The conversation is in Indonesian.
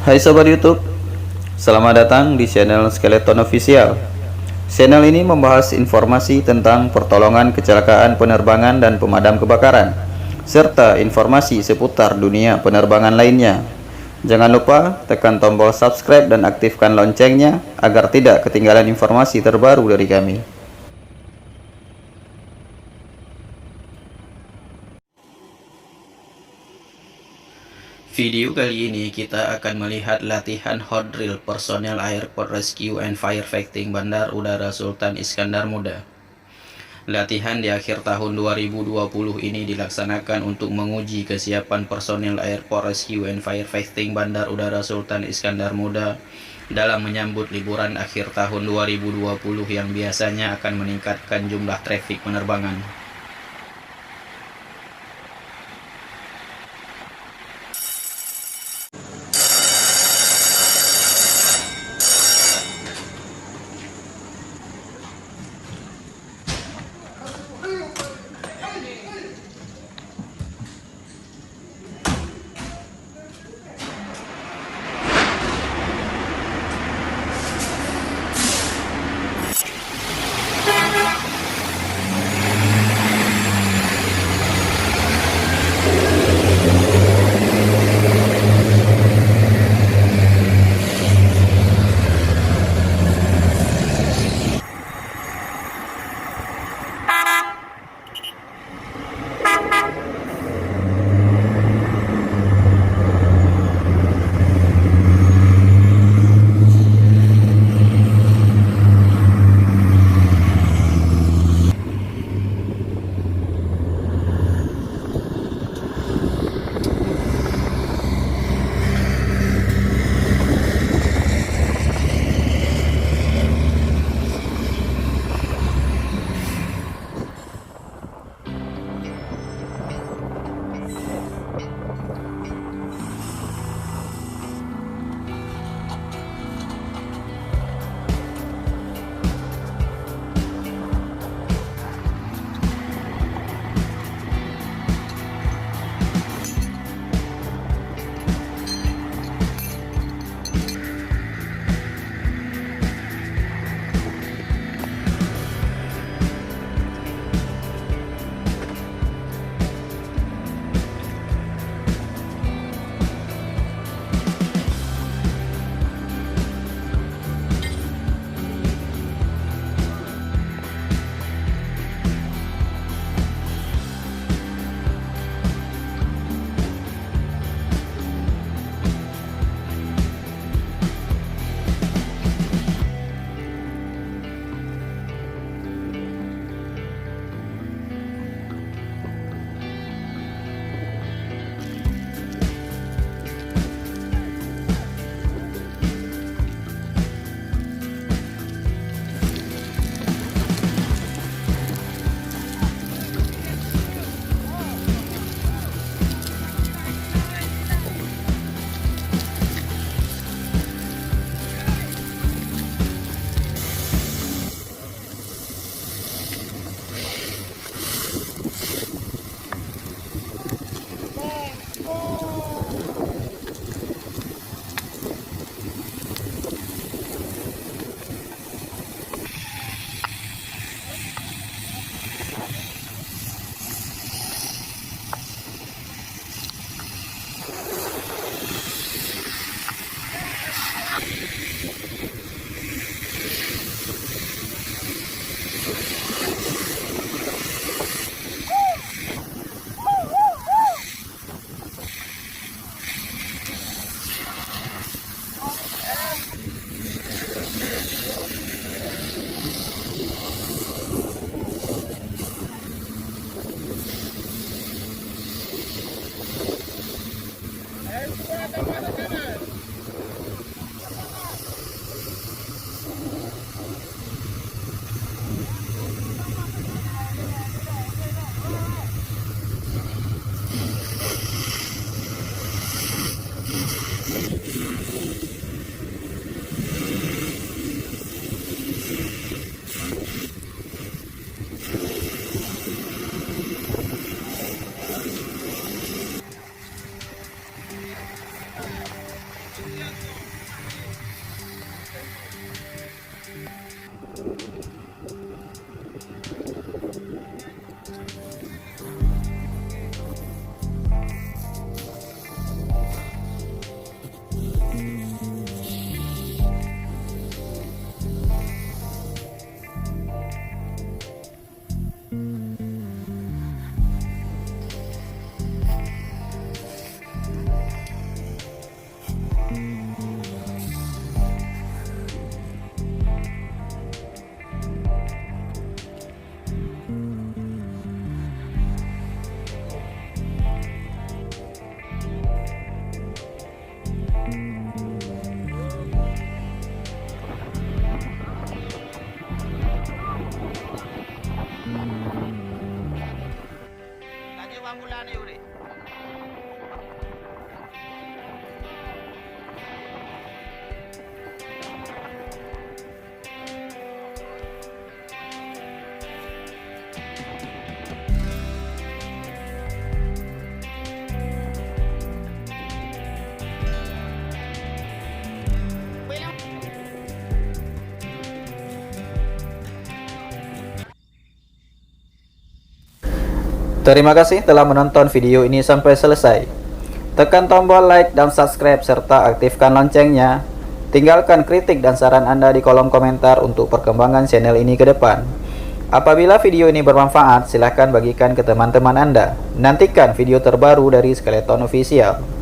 Hai Sobat YouTube, selamat datang di channel Skeleton Official. Channel ini membahas informasi tentang pertolongan kecelakaan penerbangan dan pemadam kebakaran, serta informasi seputar dunia penerbangan lainnya. Jangan lupa tekan tombol subscribe dan aktifkan loncengnya agar tidak ketinggalan informasi terbaru dari kami. Video kali ini kita akan melihat latihan hot drill personel Airport Rescue and Firefighting Bandar Udara Sultan Iskandar Muda. Latihan di akhir tahun 2020 ini dilaksanakan untuk menguji kesiapan personel Airport Rescue and Firefighting Bandar Udara Sultan Iskandar Muda dalam menyambut liburan akhir tahun 2020 yang biasanya akan meningkatkan jumlah trafik penerbangan. Lagi bangunan nih Uri. Terima kasih telah menonton video ini sampai selesai. Tekan tombol like dan subscribe serta aktifkan loncengnya. Tinggalkan kritik dan saran Anda di kolom komentar untuk perkembangan channel ini ke depan. Apabila video ini bermanfaat, silahkan bagikan ke teman-teman Anda. Nantikan video terbaru dari Skeleton Official.